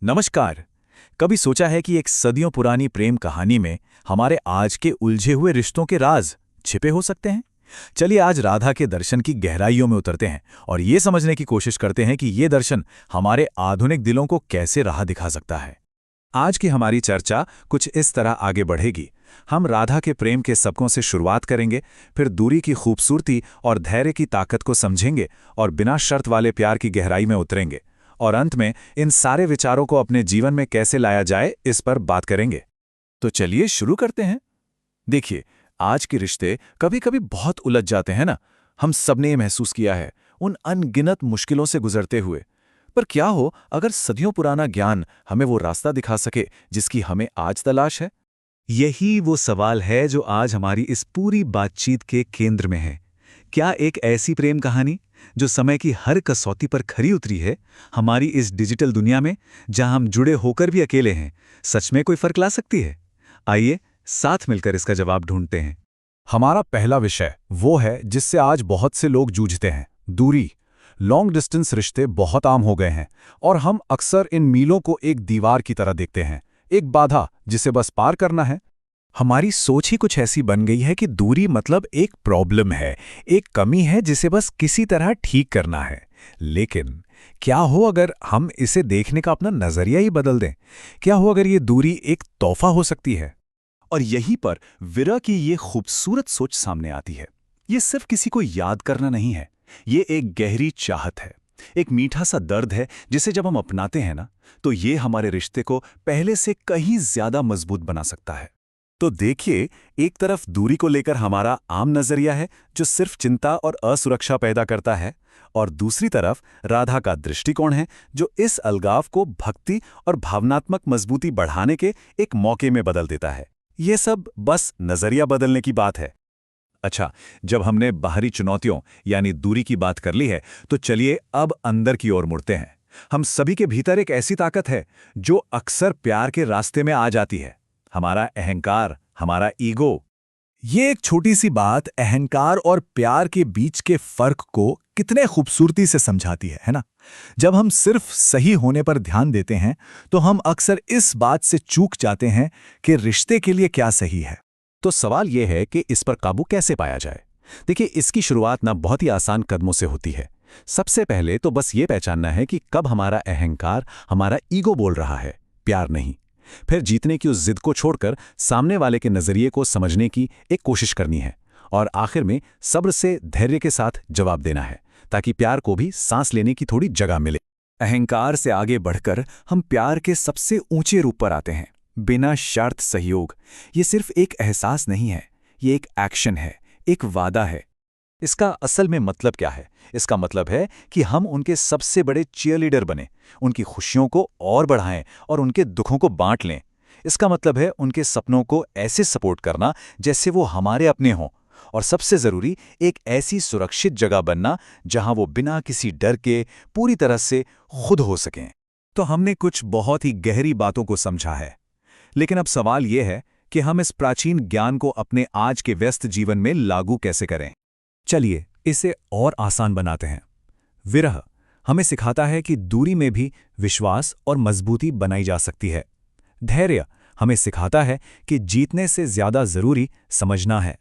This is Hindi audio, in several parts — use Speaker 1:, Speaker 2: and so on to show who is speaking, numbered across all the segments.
Speaker 1: नमस्कार। कभी सोचा है कि एक सदियों पुरानी प्रेम कहानी में हमारे आज के उलझे हुए रिश्तों के राज छिपे हो सकते हैं? चलिए आज राधा के दर्शन की गहराइयों में उतरते हैं और ये समझने की कोशिश करते हैं कि ये दर्शन हमारे आधुनिक दिलों को कैसे राह दिखा सकता है। आज की हमारी चर्चा कुछ इस तरह आगे बढ़ेगी। हम राधा के प्रेम के सबकों से शुरुआत करेंगे, फिर दूरी की खूबसूरती और धैर्य की ताकत को समझेंगे और बिना शर्त वाले प्यार की गहराई में उतरेंगे, और अंत में इन सारे विचारों को अपने जीवन में कैसे लाया जाए इस पर बात करेंगे। तो चलिए शुरू करते हैं। देखिए, आज के रिश्ते कभी कभी बहुत उलझ जाते हैं ना। हम सबने ये महसूस किया है उन अनगिनत मुश्किलों से गुजरते हुए। पर क्या हो अगर सदियों पुराना ज्ञान हमें वो रास्ता दिखा सके जिसकी हमें आज तलाश है? यही वो सवाल है जो आज हमारी इस पूरी बातचीत के केंद्र में है। क्या एक ऐसी प्रेम कहानी जो समय की हर कसौटी पर खरी उतरी है, हमारी इस डिजिटल दुनिया में जहां हम जुड़े होकर भी अकेले हैं, सच में कोई फर्क ला सकती है? आइए साथ मिलकर इसका जवाब ढूंढते हैं। हमारा पहला विषय वो है जिससे आज बहुत से लोग जूझते हैं, दूरी। लॉन्ग डिस्टेंस रिश्ते बहुत आम हो गए हैं और हम अक्सर इन मीलों को एक दीवार की तरह देखते हैं, एक बाधा जिसे बस पार करना है। हमारी सोच ही कुछ ऐसी बन गई है कि दूरी मतलब एक प्रॉब्लम है, एक कमी है जिसे बस किसी तरह ठीक करना है। लेकिन क्या हो अगर हम इसे देखने का अपना नजरिया ही बदल दें? क्या हो अगर ये दूरी एक तोहफा हो सकती है? और यहीं पर विरह की ये खूबसूरत सोच सामने आती है। ये सिर्फ किसी को याद करना नहीं है, ये एक गहरी चाहत है, एक मीठा सा दर्द है जिसे जब हम अपनाते हैं ना, तो ये हमारे रिश्ते को पहले से कहीं ज्यादा मजबूत बना सकता है। तो देखिए, एक तरफ दूरी को लेकर हमारा आम नजरिया है जो सिर्फ चिंता और असुरक्षा पैदा करता है, और दूसरी तरफ राधा का दृष्टिकोण है जो इस अलगाव को भक्ति और भावनात्मक मजबूती बढ़ाने के एक मौके में बदल देता है। ये सब बस नजरिया बदलने की बात है। अच्छा, जब हमने बाहरी चुनौतियों यानी दूरी की बात कर ली है, तो चलिए अब अंदर की ओर मुड़ते हैं। हम सभी के भीतर एक ऐसी ताकत है जो अक्सर प्यार के रास्ते में आ जाती है, हमारा अहंकार, हमारा ईगो। ये एक छोटी सी बात अहंकार और प्यार के बीच के फर्क को कितने खूबसूरती से समझाती है ना? जब हम सिर्फ सही होने पर ध्यान देते हैं तो हम अक्सर इस बात से चूक जाते हैं कि रिश्ते के लिए क्या सही है। तो सवाल यह है कि इस पर काबू कैसे पाया जाए? देखिए, इसकी शुरुआत ना बहुत ही आसान कदमों से होती है। सबसे पहले तो बस ये पहचानना है कि कब हमारा अहंकार, हमारा ईगो बोल रहा है, प्यार नहीं। फिर जीतने की उस जिद को छोड़कर सामने वाले के नजरिए को समझने की एक कोशिश करनी है, और आखिर में सब्र से धैर्य के साथ जवाब देना है ताकि प्यार को भी सांस लेने की थोड़ी जगह मिले। अहंकार से आगे बढ़कर हम प्यार के सबसे ऊंचे रूप पर आते हैं, बिना शर्त सहयोग। ये सिर्फ एक एहसास नहीं है, ये एक एक्शन है, एक वादा है। इसका असल में मतलब क्या है? इसका मतलब है कि हम उनके सबसे बड़े चीयरलीडर बने, उनकी खुशियों को और बढ़ाएं और उनके दुखों को बांट लें। इसका मतलब है उनके सपनों को ऐसे सपोर्ट करना जैसे वो हमारे अपने हों, और सबसे जरूरी, एक ऐसी सुरक्षित जगह बनना जहां वो बिना किसी डर के पूरी तरह से खुद हो सकें। तो हमने कुछ बहुत ही गहरी बातों को समझा है, लेकिन अब सवाल यह है कि हम इस प्राचीन ज्ञान को अपने आज के व्यस्त जीवन में लागू कैसे करें। चलिए इसे और आसान बनाते हैं। विरह हमें सिखाता है कि दूरी में भी विश्वास और मजबूती बनाई जा सकती है। धैर्य हमें सिखाता है कि जीतने से ज्यादा जरूरी समझना है।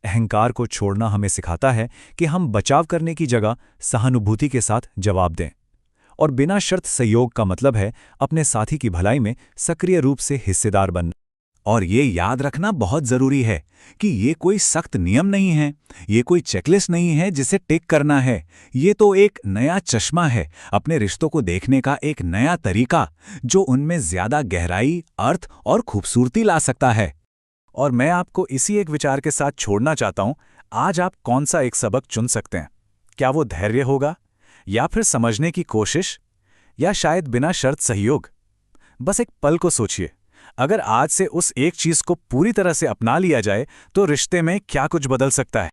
Speaker 1: अहंकार को छोड़ना हमें सिखाता है कि हम बचाव करने की जगह सहानुभूति के साथ जवाब दें। और बिना शर्त सहयोग का मतलब है अपने साथी की भलाई में सक्रिय रूप से हिस्सेदार बनना। और ये याद रखना बहुत जरूरी है कि ये कोई सख्त नियम नहीं है, ये कोई चेकलिस्ट नहीं है जिसे टिक करना है। ये तो एक नया चश्मा है, अपने रिश्तों को देखने का एक नया तरीका जो उनमें ज्यादा गहराई, अर्थ और खूबसूरती ला सकता है। और मैं आपको इसी एक विचार के साथ छोड़ना चाहता हूं। आज आप कौन सा एक सबक चुन सकते हैं? क्या वो धैर्य होगा, या फिर समझने की कोशिश, या शायद बिना शर्त सहयोग? बस एक पल को सोचिए, अगर आज से उस एक चीज को पूरी तरह से अपना लिया जाए तो रिश्ते में क्या कुछ बदल सकता है।